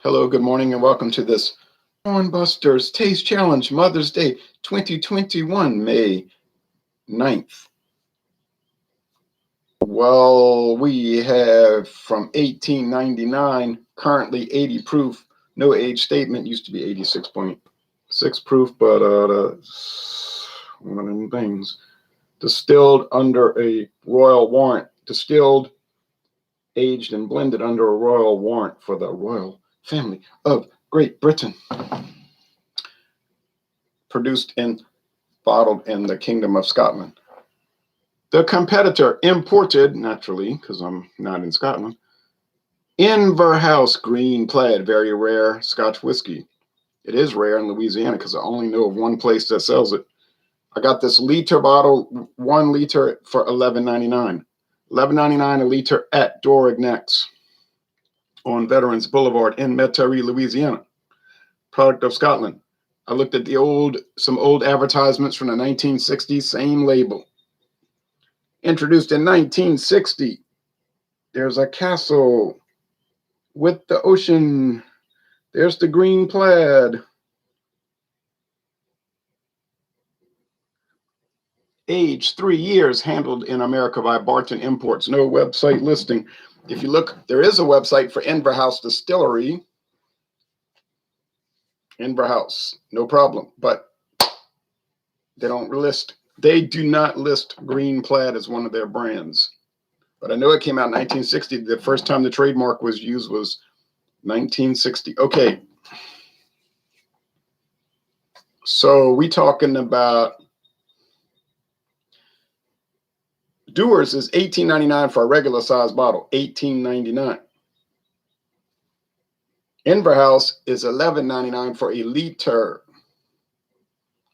Hello, good morning, and welcome to this Busters Taste Challenge Mother's Day 2021, May 9th. Well, we have from 1899, currently 80 proof, no age statement, used to be 86.6 proof, but that's one of them things. Distilled under a royal warrant, distilled, aged, and blended under a royal warrant for the royal family of Great Britain. Produced and bottled in the Kingdom of Scotland. The competitor imported, naturally, because I'm not in Scotland, Inver Green Plaid, very rare Scotch whiskey. It is rare in Louisiana because I only know of one place that sells it. I got this liter bottle, 1 liter, for $11.99. $11.99 a liter at Dewar on Veterans Boulevard in Metairie, Louisiana. Product of Scotland. I looked at some old advertisements from the 1960s, same label. Introduced in 1960. There's a castle with the ocean. There's the green plaid. Age 3 years, handled in America by Barton Imports. No website listing. If you look, there is a website for Inver Distillery. Inver, no problem, but they don't list. They do not list green plaid as one of their brands. But I know it came out in 1960. The first time the trademark was used was 1960. Okay. So we talking about Dewar's is $18.99 for a regular size bottle, $18.99. Inver is $11.99 for a liter.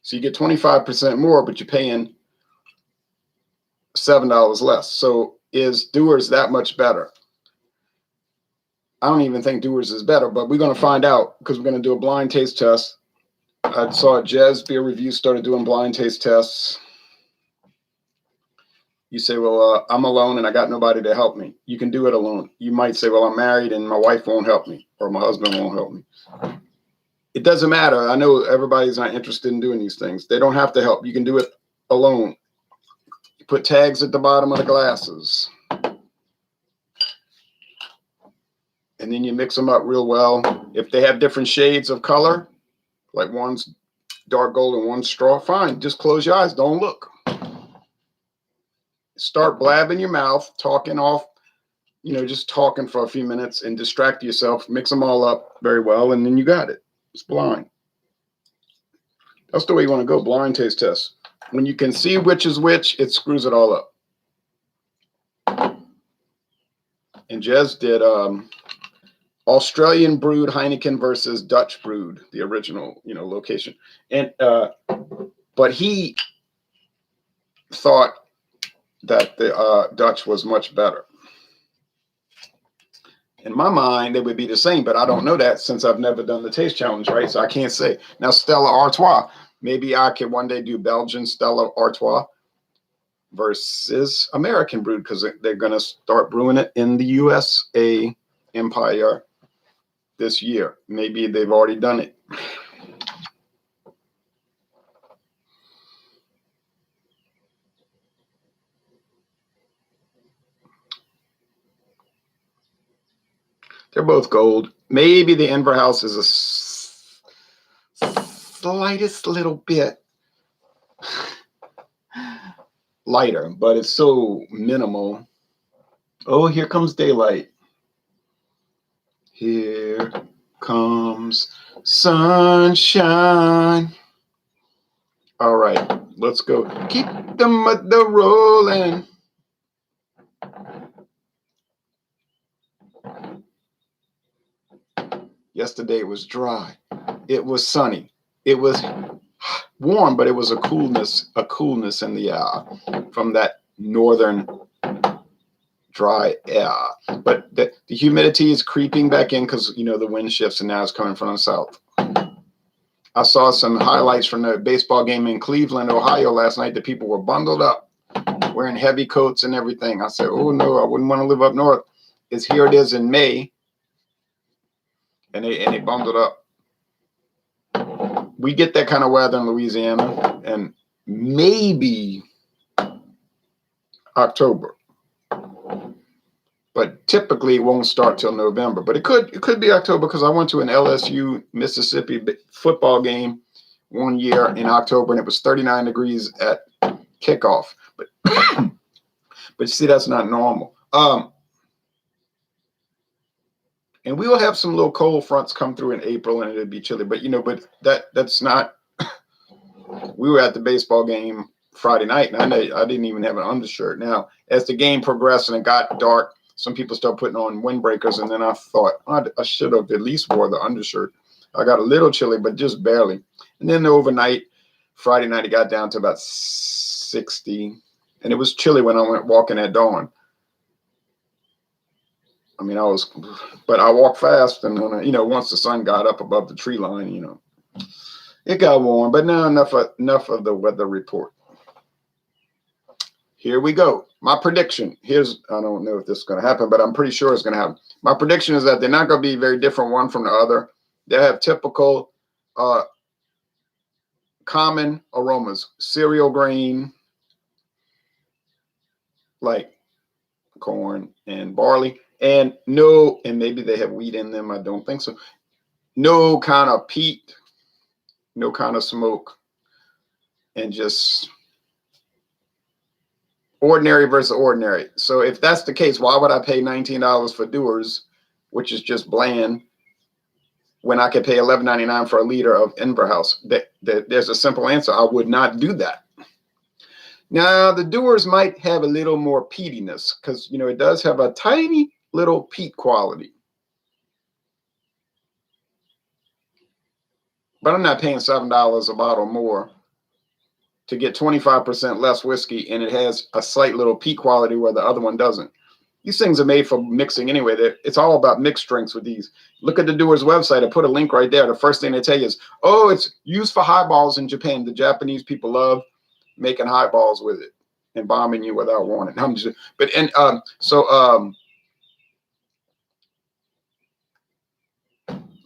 So you get 25% more, but you're paying $7 less. So is Dewar's that much better? I don't even think Dewar's is better, but we're going to find out because we're going to do a blind taste test. I saw a Jazz Beer Review started doing blind taste tests. You say, well, I'm alone and I got nobody to help me. You can do it alone. You might say, well, I'm married and my wife won't help me or my husband won't help me. It doesn't matter. I know everybody's not interested in doing these things. They don't have to help. You can do it alone. You put tags at the bottom of the glasses. And then you mix them up real well. If they have different shades of color, like one's dark gold and one's straw, fine. Just close your eyes. Don't look. Start blabbing your mouth, talking off, just talking for a few minutes and distract yourself. Mix them all up very well, and then you got it. It's blind. That's the way you want to go, blind taste test. When you can see which is which, it screws it all up. And Jez did Australian brewed Heineken versus Dutch brewed, the original, location. And but he thought that the Dutch was much better. In my mind, they would be the same, but I don't know that since I've never done the taste challenge, right? So I can't say. Now, Stella Artois, maybe I could one day do Belgian Stella Artois versus American brewed because they're going to start brewing it in the USA Empire this year. Maybe they've already done it. They're both gold. Maybe the Inver is a slightest little bit lighter, but it's so minimal. Oh, here comes daylight. Here comes sunshine. All right, let's go. Keep the mother rolling. Yesterday it was dry. It was sunny. It was warm, but it was a coolness in the air from that northern dry air. But the humidity is creeping back in because the wind shifts and now it's coming from the south. I saw some highlights from the baseball game in Cleveland, Ohio last night. The people were bundled up, wearing heavy coats and everything. I said, oh no, I wouldn't want to live up north. Here it is in May. and they bundled up. We get that kind of weather in Louisiana, and maybe October, but typically it won't start till November. But it could be October, because I went to an LSU Mississippi football game one year in October, and it was 39 degrees at kickoff. But but see, that's not normal. And we will have some little cold fronts come through in April, and it'll be chilly. But but that's not. We were at the baseball game Friday night, and I didn't even have an undershirt. Now, as the game progressed and it got dark, some people started putting on windbreakers, and then I thought, I should have at least wore the undershirt. I got a little chilly, but just barely. And then overnight, Friday night, it got down to about 60, and it was chilly when I went walking at dawn. I mean, but I walked fast, and when once the sun got up above the tree line, it got warm. But now enough of the weather report. Here we go. My prediction. I don't know if this is going to happen, but I'm pretty sure it's going to happen. My prediction is that they're not going to be very different one from the other. They have typical common aromas, cereal grain, like corn and barley, and maybe they have wheat in them. I don't think so. No kind of peat, no kind of smoke, and just ordinary versus ordinary. So if that's the case, why would I pay $19 for Dewar's, which is just bland, when I could pay $11.99 for a liter of Inver House? There's a simple answer. I would not do that. Now, the Dewar's might have a little more peatiness, because it does have a tiny little peat quality. But I'm not paying $7 a bottle more to get 25% less whiskey, and it has a slight little peat quality where the other one doesn't. These things are made for mixing anyway. It's all about mixed drinks with these. Look at the Dewar's website. I put a link right there. The first thing they tell you is, it's used for highballs in Japan. The Japanese people love making highballs with it and bombing you without warning.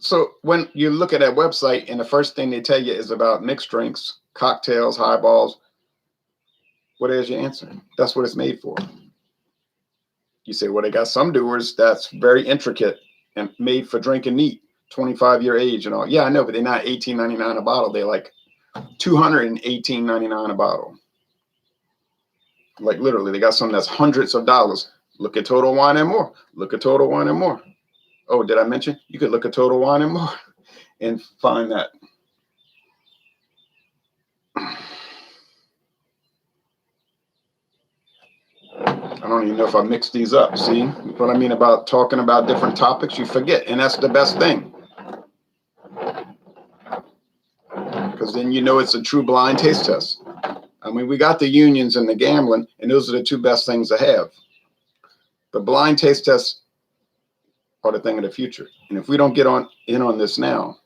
So when you look at that website, and the first thing they tell you is about mixed drinks, cocktails, highballs, what is your answer? That's what it's made for. You say, well, they got some Dewar's that's very intricate and made for drinking neat, 25-year age and all. Yeah, I know, but they're not $18.99 a bottle. They're like $218.99 a bottle. Like literally, they got some that's hundreds of dollars. Look at Total Wine and More. Look at Total Wine and More. Oh, did I mention? You could look at Total Wine and More and find that. I don't even know if I mixed these up. See what I mean about talking about different topics? You forget, and that's the best thing. Because then it's a true blind taste test. I mean, we got the unions and the gambling, and those are the two best things to have. The blind taste tests are the thing of the future. And if we don't get in on this now,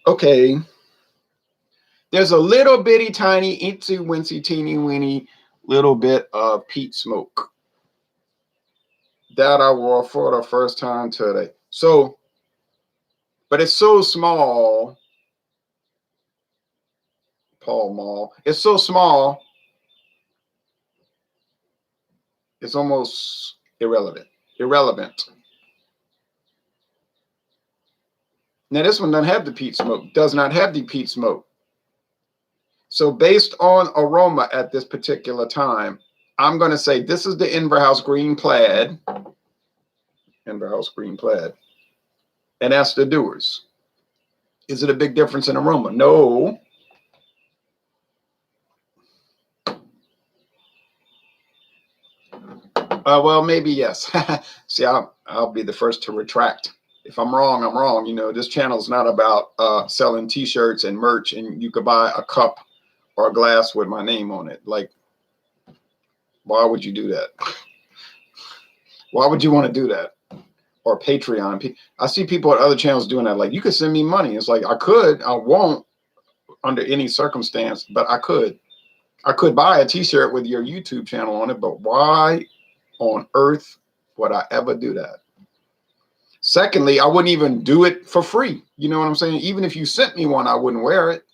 okay, there's a little bitty tiny itsy wincy teeny weeny little bit of peat smoke that I wore for the first time today. So, but it's so small, Paul Mall. It's so small, it's almost irrelevant. Now this one doesn't have the peat smoke, does not have the peat smoke. So based on aroma at this particular time, I'm going to say this is the Inver House Green Plaid. Inver House Green Plaid. And that's the Dewar's. Is it a big difference in aroma? No. Well, maybe yes. See, I'll be the first to retract. If I'm wrong, I'm wrong. This channel is not about selling T-shirts and merch, and you could buy a cup or a glass with my name on it. Like, why would you do that? Why would you want to do that? or Patreon. I see people at other channels doing that. Like, you could send me money. It's like, I could, I won't under any circumstance, but I could. I could buy a t-shirt with your YouTube channel on it, but why on earth would I ever do that? Secondly, I wouldn't even do it for free. You know what I'm saying? Even if you sent me one, I wouldn't wear it.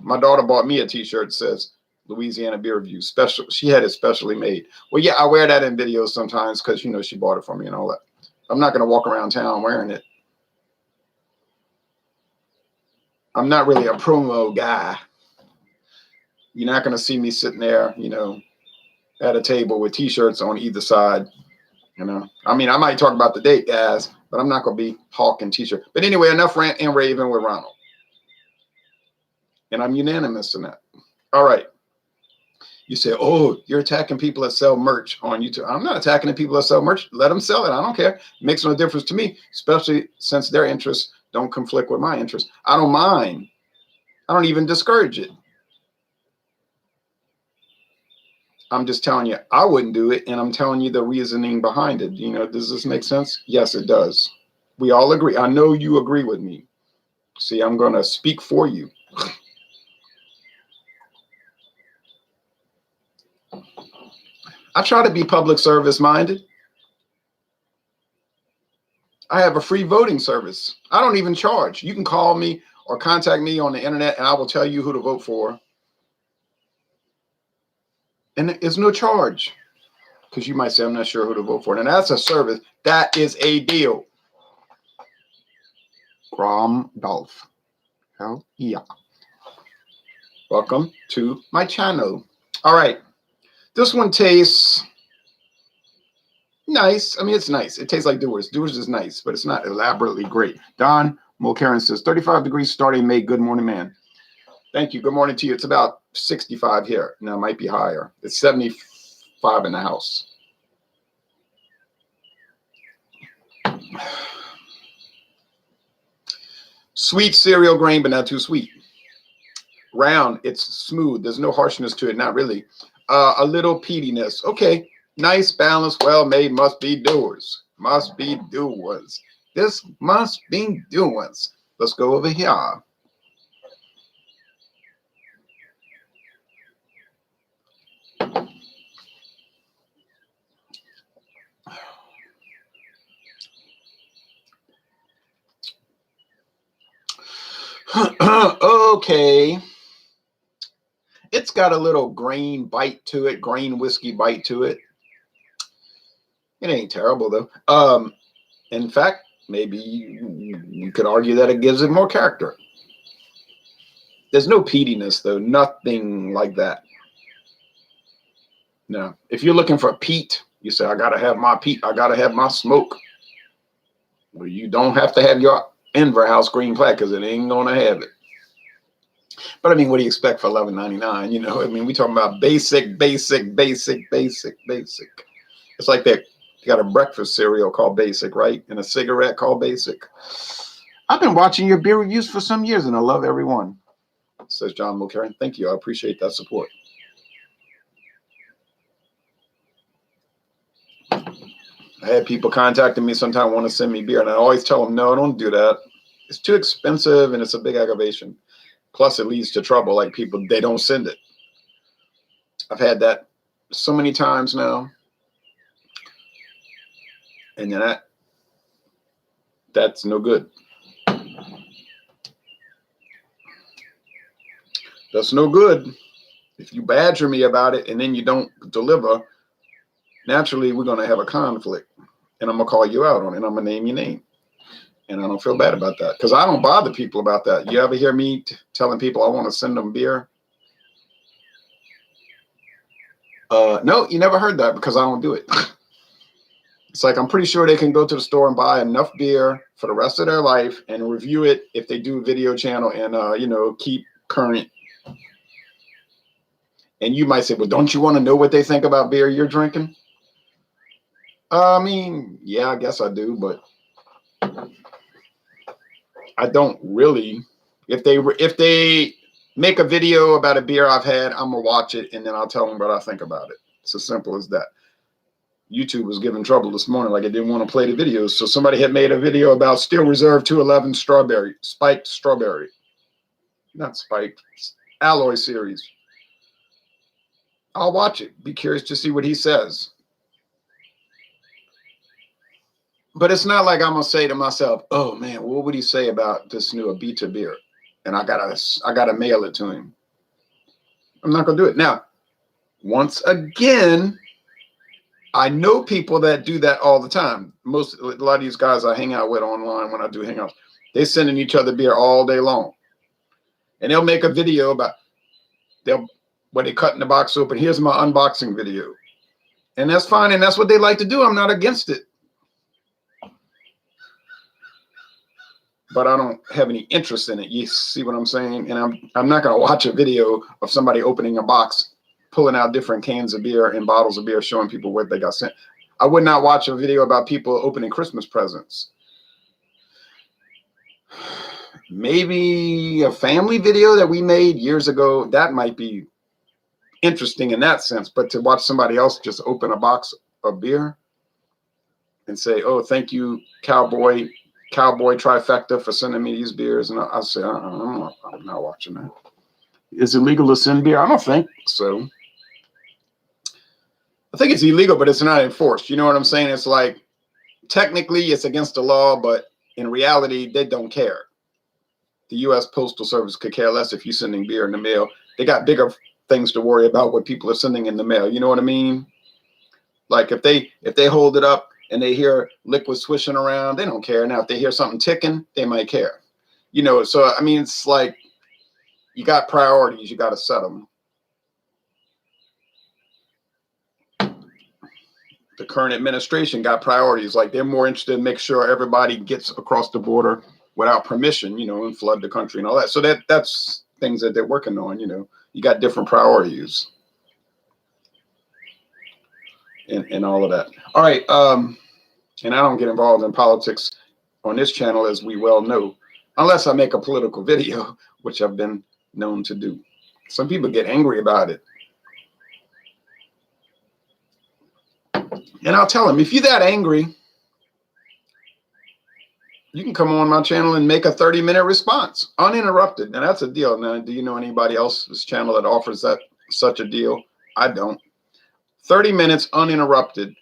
My daughter bought me a t-shirt that says Louisiana Beer Review special. She had it specially made. Well, yeah, I wear that in videos sometimes because, you know, she bought it for me and all that. I'm not going to walk around town wearing it. I'm not really a promo guy. You're not going to see me sitting there, you know, at a table with t-shirts on either side. You know, I mean, I might talk about the date, guys, but I'm not going to be hawking t-shirt. But anyway, enough rant and raving with Ronald. And I'm unanimous in that. All right. You say, oh, you're attacking people that sell merch on YouTube. I'm not attacking the people that sell merch. Let them sell it. I don't care. It makes no difference to me, especially since their interests don't conflict with my interests. I don't mind. I don't even discourage it. I'm just telling you, I wouldn't do it. And I'm telling you the reasoning behind it. You know, does this make sense? Yes, it does. We all agree. I know you agree with me. See, I'm going to speak for you. I try to be public service minded. I have a free voting service. I don't even charge. You can call me or contact me on the internet and I will tell you who to vote for. And it's no charge, because you might say, I'm not sure who to vote for. And that's a service. That is a deal. Grom Dolph. Hell yeah. Welcome to my channel. All right. This one tastes nice. I mean, it's nice. It tastes like Dewar's. Dewar's is nice, but it's not elaborately great. Don Mulcairn says, 35 degrees starting May. Good morning, man. Thank you. Good morning to you. It's about 65 here. Now, it might be higher. It's 75 in the house. Sweet cereal grain, but not too sweet. Round, it's smooth. There's no harshness to it. Not really. A little peatiness. Okay. Nice, balanced, well-made. Must be Dewar's. Must be Dewar's. This must be Dewar's. Let's go over here. Okay. It's got a little grain bite to it, grain whiskey bite to it. It ain't terrible, though. In fact, maybe you could argue that it gives it more character. There's no peatiness, though. Nothing like that. No. If you're looking for peat, you say, I got to have my peat. I got to have my smoke. Well, you don't have to have your Inver House green Plaid, because it ain't going to have it. But I mean, what do you expect for $11.99? You know, I mean, we talking about basic. It's like that. You got a breakfast cereal called Basic, right? And a cigarette called Basic. I've been watching your beer reviews for some years, and I love every one, says John Mulcairn. Thank you. I appreciate that support. I had people contacting me sometimes, want to send me beer, and I always tell them, no, don't do that. It's too expensive, and it's a big aggravation. Plus, it leads to trouble. Like, people, they don't send it. I've had that so many times now. And then that's no good. That's no good. If you badger me about it and then you don't deliver, naturally we're going to have a conflict. And I'm going to call you out on it. And I'm going to name your name. And I don't feel bad about that, because I don't bother people about that. You ever hear me telling people I want to send them beer? No, you never heard that, because I don't do it. It's like, I'm pretty sure they can go to the store and buy enough beer for the rest of their life and review it if they do a video channel and, you know, keep current. And you might say, well, don't you want to know what they think about beer you're drinking? I mean, yeah, I guess I do, but I don't really. If they make a video about a beer I've had, I'm going to watch it and then I'll tell them what I think about it. It's as simple as that. YouTube was giving trouble this morning, like it didn't want to play the videos. So somebody had made a video about Still Reserve 211 strawberry, spiked strawberry. Not spiked, alloy series. I'll watch it. Be curious to see what he says. But it's not like I'm gonna say to myself, "Oh man, what would he say about this new Abita beer?" And I gotta mail it to him. I'm not gonna do it. Now, once again, I know people that do that all the time. A lot of these guys I hang out with online when I do hangouts, they sending each other beer all day long, and they'll make a video about when they cutting the box open. Here's my unboxing video, and that's fine, and that's what they like to do. I'm not against it. But I don't have any interest in it. You see what I'm saying? And I'm not going to watch a video of somebody opening a box, pulling out different cans of beer and bottles of beer, showing people what they got sent. I would not watch a video about people opening Christmas presents. Maybe a family video that we made years ago, that might be interesting in that sense. But to watch somebody else just open a box of beer and say, "Oh, thank you, Cowboy trifecta, for sending me these beers," and I say, I'm not watching that. Is it legal to send beer? I don't think so. I think it's illegal, but it's not enforced. You know what I'm saying? It's like, technically it's against the law, but in reality, they don't care. The U.S. Postal Service could care less if you're sending beer in the mail. They got bigger things to worry about what people are sending in the mail. You know what I mean? Like if they hold it up and they hear liquid swishing around, they don't care. Now, if they hear something ticking, they might care. You know, so, I mean, it's like you got priorities. You got to set them. The current administration got priorities. Like they're more interested in make sure everybody gets across the border without permission, you know, and flood the country and all that. So that's things that they're working on, you know. You got different priorities and all of that. All right. And I don't get involved in politics on this channel, as we well know, unless I make a political video, which I've been known to do. Some people get angry about it. And I'll tell them, if you're that angry, you can come on my channel and make a 30-minute response, uninterrupted. And that's a deal. Now, do you know anybody else's channel that offers such a deal? I don't. 30 minutes uninterrupted.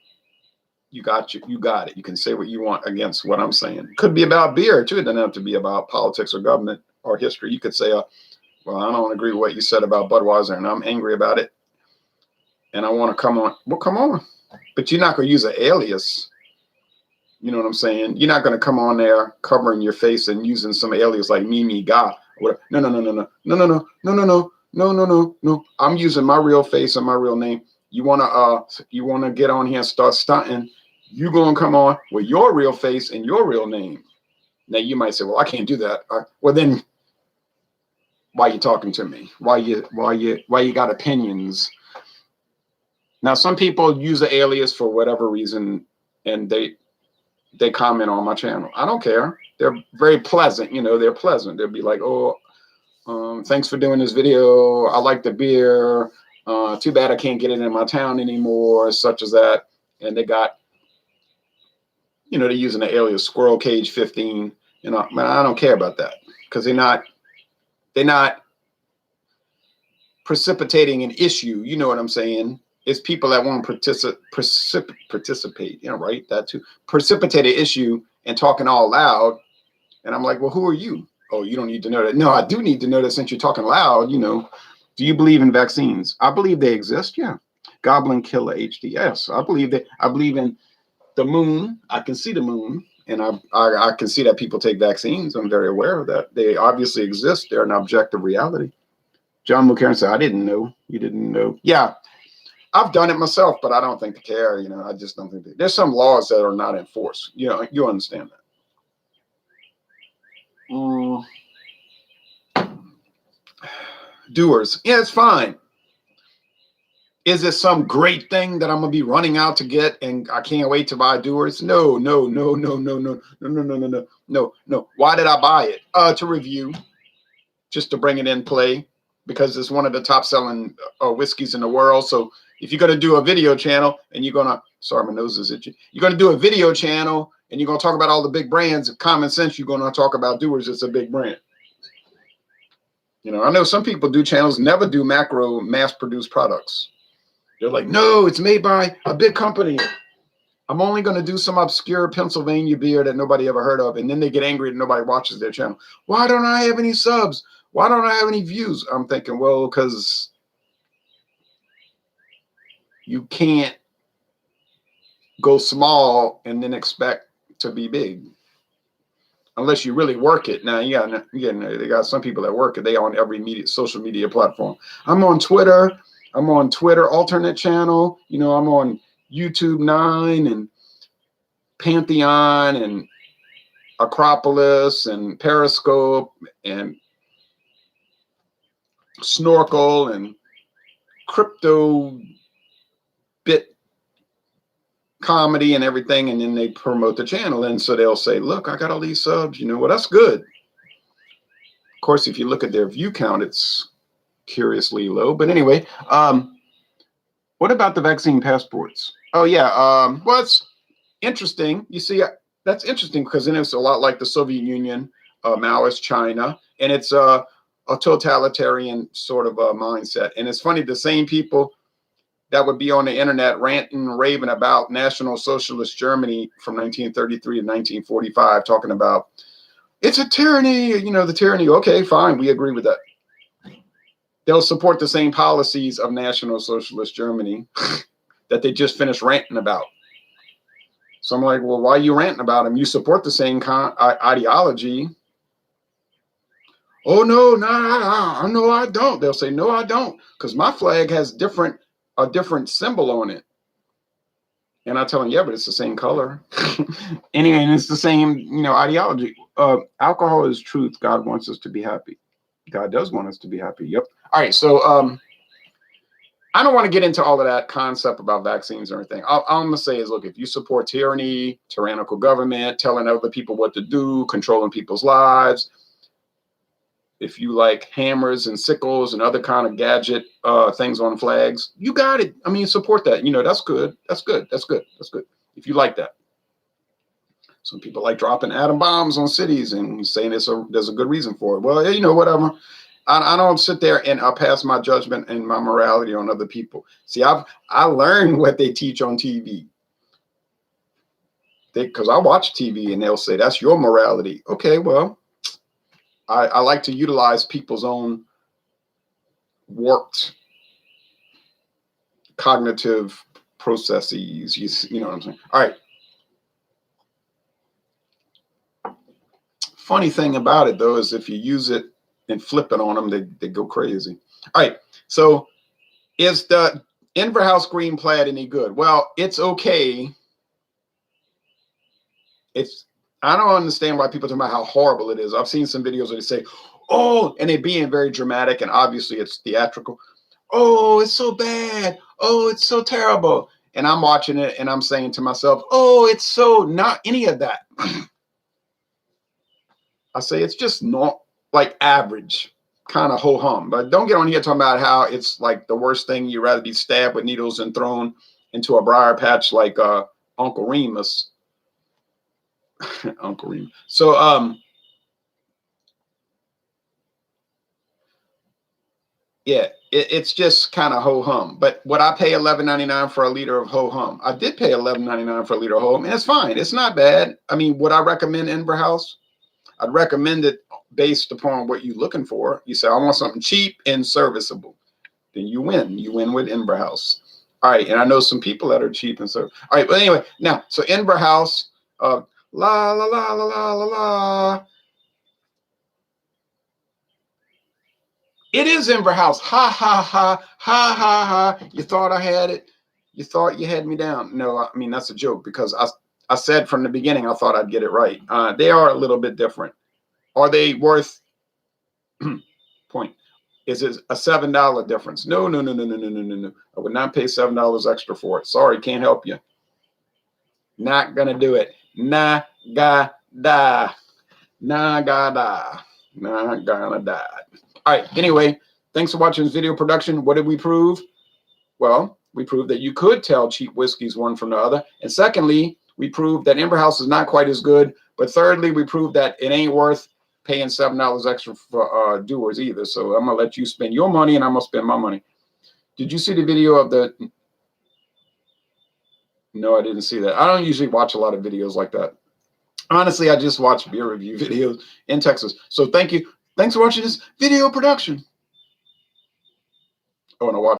You got it. You can say what you want against what I'm saying. It could be about beer too. It doesn't have to be about politics or government or history. You could say, well, I don't agree with what you said about Budweiser, and I'm angry about it, and I want to come on. Well, come on. But you're not going to use an alias. You know what I'm saying? You're not going to come on there covering your face and using some alias like Mimi Ga. No. I'm using my real face and my real name. You wanna get on here and start stunting? You're gonna come on with your real face and your real name. Now you might say, "Well, I can't do that." Well, then why are you talking to me? Why you got opinions? Now, some people use the alias for whatever reason, and they comment on my channel. I don't care. They're very pleasant. You know, they're pleasant. They'll be like, "Oh, thanks for doing this video. I like the beer. Too bad I can't get it in my town anymore," such as that. And they got, you know, they're using the alias Squirrel Cage 15. You know, man, I don't care about that, because they're not precipitating an issue. You know what I'm saying? It's people that won't participate. You know, right? That too. Precipitate an issue and talking all loud. And I'm like, well, who are you? Oh, you don't need to know that. No, I do need to know that, since you're talking loud, you know. Do you believe in vaccines? I believe they exist. Yeah. Goblin Killer HD. Yes, I believe that. I believe in the moon. I can see the moon, and I can see that people take vaccines. I'm very aware of that. They obviously exist. They're an objective reality. John McCarran said, "I didn't know. You didn't know." Yeah, I've done it myself, but I don't think they care. You know, I just don't think there's some laws that are not enforced. You know, you understand that. Dewars. Yeah, it's fine. Is it some great thing that I'm gonna be running out to get and I can't wait to buy Dewars? No. Why did I buy it? To review, just to bring it in play. because it's one of the top selling whiskeys in the world. So if you're going to do a video channel and you're going to, sorry, my nose is itchy. You're going to do a video channel and you're going to talk about all the big brands, common sense, you're going to talk about Dewar's. It's a big brand. You know, I know some people do channels, never do macro mass produced products. They're like, no, it's made by a big company. I'm only going to do some obscure Pennsylvania beer that nobody ever heard of. And then they get angry that nobody watches their channel. Why don't I have any subs? Why don't I have any views? I'm thinking, well, because you can't go small and then expect to be big. Unless you really work it. Now, yeah, they got some people that work it. They on every social media platform. I'm on Twitter. Alternate channel. You know, I'm on YouTube 9 and Pantheon and Acropolis and Periscope and Snorkel and Crypto Bit Comedy and everything, and then they promote the channel, and so they'll say, look, I got all these subs, you know. Well, that's good. Of course, if you look at their view count, it's curiously low. But anyway, what about the vaccine passports? Oh yeah, well, it's interesting. You see, that's interesting because then it's a lot like the Soviet Union, Maoist China, and it's a totalitarian sort of mindset. And it's funny, the same people that would be on the internet ranting and raving about National Socialist Germany from 1933 to 1945, talking about it's a tyranny, you know, the tyranny. Okay, fine, we agree with that. They'll support the same policies of National Socialist Germany that they just finished ranting about. So I'm like, well, why are you ranting about them? You support the same ideology. Oh, no, no, I don't. They'll say, no, I don't, because my flag has a different symbol on it. And I tell them, yeah, but it's the same color. Anyway, and it's the same, you know, ideology. Alcohol is truth. God wants us to be happy. God does want us to be happy. Yep. All right. So I don't want to get into all of that concept about vaccines or anything. All I'm going to say is, look, if you support tyranny, tyrannical government, telling other people what to do, controlling people's lives, if you like hammers and sickles and other kind of gadget things on flags, you got it. I mean, support that. You know, that's good. That's good. That's good. That's good. If you like that. Some people like dropping atom bombs on cities and saying there's a good reason for it. Well, you know, whatever. I don't sit there and pass my judgment and my morality on other people. See, I learned what they teach on TV. Because I watch TV and they'll say, that's your morality. Okay, well, I like to utilize people's own warped cognitive processes. You know what I'm saying? All right. Funny thing about it, though, is if you use it and flip it on them, they go crazy. All right. So is the Inver House Green Plaid any good? Well, it's okay. I don't understand why people talk about how horrible it is. I've seen some videos where they say, oh, and they're being very dramatic, and obviously it's theatrical. Oh, it's so bad. Oh, it's so terrible. And I'm watching it and I'm saying to myself, oh, it's so not any of that. I say it's just not like average, kind of ho-hum. But don't get on here talking about how it's like the worst thing. You'd rather be stabbed with needles and thrown into a briar patch like Uncle Remus. Uncle Remus. So yeah, it's just kind of ho-hum. But would I pay $11.99 for a liter of ho-hum? I did pay $11.99 for a liter of ho-hum, and it's fine. It's not bad. I mean, would I recommend Inver House? I'd recommend it based upon what you're looking for. You say, I want something cheap and serviceable. Then you win. You win with Inver House. All right, and I know some people that are cheap and serviceable. All right, but anyway, now, so Inver House, la, la, la, la, la, la, la. It is Inver House. Ha, ha, ha, ha, ha, ha. You thought I had it. You thought you had me down. No, I mean, that's a joke because I said from the beginning I thought I'd get it right. They are a little bit different. Are they worth point? Is it a $7 difference? No. I would not pay $7 extra for it. Sorry, can't help you. Not gonna do it. Nah, ga, da. Nah, ga, da. Not gonna die. All right, anyway, Thanks for watching this video production. What did we prove? Well, we proved that you could tell cheap whiskeys one from the other. And secondly, we proved that Inver House is not quite as good. But thirdly, we proved that it ain't worth paying $7 extra for Dewar's either. So I'm going to let you spend your money and I'm going to spend my money. Did you see the video of the... No, I didn't see that. I don't usually watch a lot of videos like that. Honestly, I just watch beer review videos in Texas. So thank you. Thanks for watching this video production. Oh, and I watch